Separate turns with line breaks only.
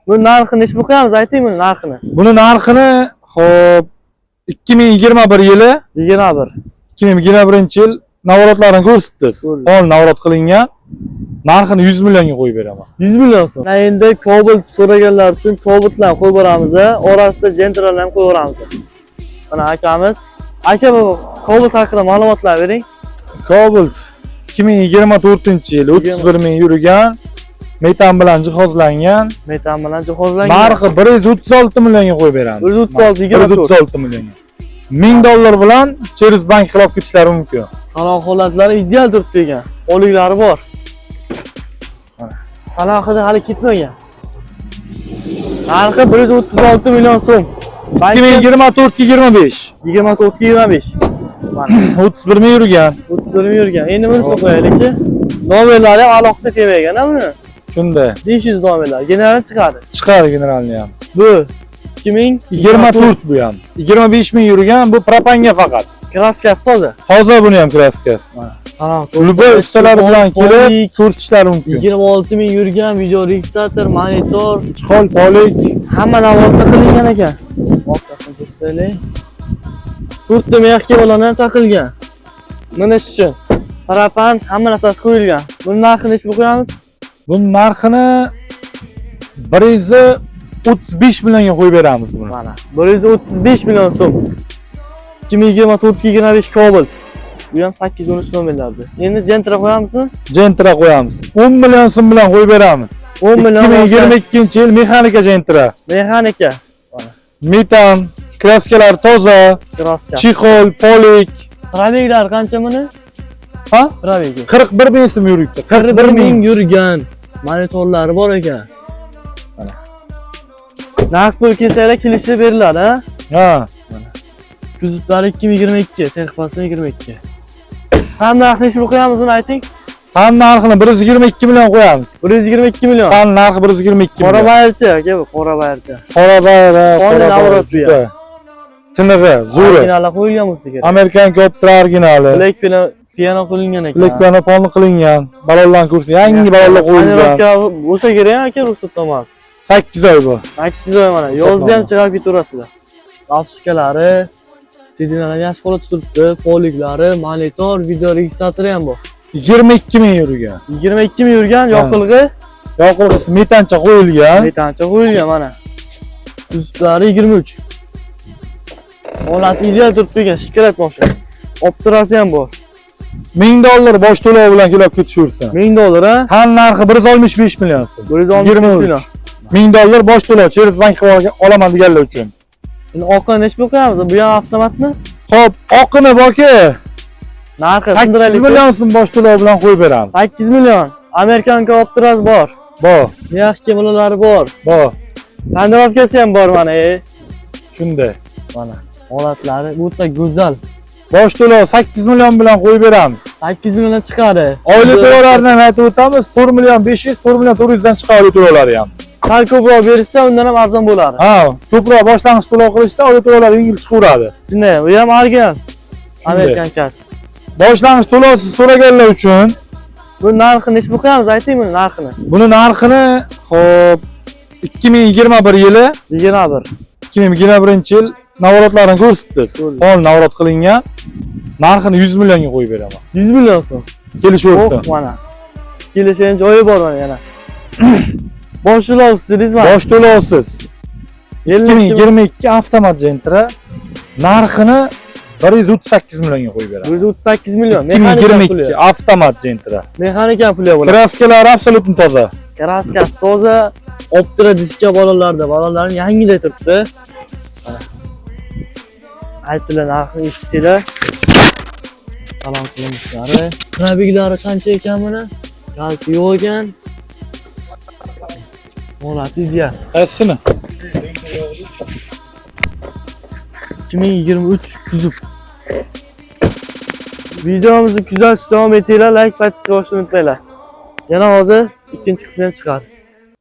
Bu narxini necha qo'yamiz? Ayting buni narxini.
Buni narxini xo'p 2021 yili
21.
2021-yil navrotlarini ko'rsatdingiz. Hol navrot qilingan. Narxini 100 millionga qo'yib beraman.
100 million so'm. Endi Cobalt so'raganlar uchun Cobaltlarni qo'yib beramiz, orasida Gentralarni ham qo'yib beramiz. Mana akamiz. Aka bu Cobalt haqida ma'lumotlar bering.
Cobalt 2024-yil 31 ming yurgan, metan bilan jihozlangan.
Metan bilan jihozlangan.
Narxi 136 millionga qo'yib beramiz.
136
million. $1000 bilan Cheriz bank qilib ketishlari mumkin.
Salon holatlari ideal turibdi ekan. Oliklari bor. Salohida hali ketmagan. Narxi 136 million so'm.
2024-25.
24-25. Mana
31 ming yurgan.
31 ming yurgan. Endi bunisini qo'yaylik-chi. Nomerlari ham alohida temagan-a buni.
Shunday.
500 nomerlar. Generalni chiqadi.
Chiqadi generalni ham.
Bu 2024
bu ham. 25 ming yurgan, bu propanga faqat.
Kraskasi toza.
Toza buni ham kraskasi.
Salom.
Luboy ustalar bilan kelib ko'rsatishlari mumkin.
26 ming yurgan video registrator, monitor,
chihol, polik,
hamma navodda qilingan ekan. Orqasini ko'rsataylik. 4 ta mexga bilan ham taqilgan. Mana shu uchun. Parapan hamma narsasi qo'yilgan. Buni narxini necha qo'yamiz?
Buni narxini 135 millionga qo'yib beramiz buni.
Mana 135 million so'm. 2024-25 Cobalt. Bu ham 813 nomerlardi. Endi Gentra qo'yamizmi?
Gentra qo'yamiz. 10 million so'm bilan qo'yib beramiz.
10 million.
2022-yil mexanika Gentra.
Mexanika.
Metan, kraskalar toza,
Kraska.
chihol, polik.
Probeglar qancha buni?
Ha?
Probegi.
41 ming so'm yuribdi.
41 ming yurgan. Monitorlari bor ekan. Mana. Naqd pul kelsalar kelishib beriladi, ha?
Ha.
Kuzutlari 2022, texpasi 22. Ham narxini necha qo'yamiz buni ayting?
Ham narxini 122 million qo'yamiz.
122 million.
Ham narxi 122 million.
Qora bayirchi aka bu, qora bayirchi.
Qora bayra, qora
navrot
juda. Tinig'i, zo'ri.
Original qo'yilgan bo'lsa kerak.
Amerikan Copter originali.
Black piano qo'yilgan ekan.
Black piano qilingan. Balonlar ko'rsin, yangi balonlar qo'yilgan.
Bo'lsa kerak aka ruxsatnoma emas.
8 oy bu.
8 oy mana. Yozda ham chiqarib ketaverasizlar. Lapsikalari, CD'lar yaxshi holatda turibdi, poliklari, monitor, video registratori ham bor.
22 ming yurgan.
22 ming yurgan yoqilg'i.
Yoqilg'isi metancha qo'yilgan.
Metancha qo'yilgan mana. Kuzutlari 23. Holati ideal turibdi ekan, shikrat boshqa. Optirasi ham bor.
$1000 bosh to'lov bilan kelib ketishaversin.
$1000 ha?
Tan narxi 165 million so'm.
165 million.
$1000 bosh to'lov Cheriz bank olaman deganlar uchun.
Endi oqini necha qo'yamiz? Bu ham avtomatmi?
Xo'p, oqini borki,
narxi
8 million so'm bosh to'lov bilan qo'yib beramiz.
8 million. Amerikan Copterasi bor.
Bor.
Yaxshi kemalarlari bor.
Bor.
Tandirovkasi ham bor mana.
Shunday.
Mana holatlari o'ta go'zal.
Bosh to'lov 8 million bilan qo'yib beramiz.
8 million chiqadi.
Oylik to'lovlarini aytib o'tamiz. 4 million 500, 4 million 400 dan chiqadi oylik to'lovlari ham.
Sal ko'proq berishsa, undan ham arzon bo'ladi.
Ha, ko'proq boshlang'ich to'lov qilishsa, oylik to'lovlar yengil chiqaveradi.
Shunday, bu ham original. Amerikan kasi.
Boshlang'ich to'lovsiz so'raganlar uchun
bu narxini necha qo'yamiz? Ayting buni narxini.
Buni narxini, xo'p, 2021 yili 2021-yil navrotlarini ko'rsatdingiz. Hol navrot qilingan. Narxini 100 millionga qo'yib beraman.
100 million so'm.
Kelishaversin.
Mana. Kelishgan joyi bor mana yana. Bosh to'lovsiz deysizmi?
Bosh to'lovsiz. 2022 avtomat Gentra narxini 138 millionga qo'yib beraman.
138 million.
2022 avtomat Gentra.
Mexanika puli bo'ladi.
Kraskalari absolutni toza.
Kraskasi toza. Optira diska balonlarni yangiday turibdi. Mana. Aytdilar narxini eshitdinglar. Salom qilishlari. Probeglari qancha ekan buni? Kalti yo'q ekan. Holati ideal.
Qaysini?
2023 kuzov. Videomizni kuzatishni davom etinglar, like, participate qilishni unutmanglar. Yana hozir ikkinchi qismi ham chiqadi.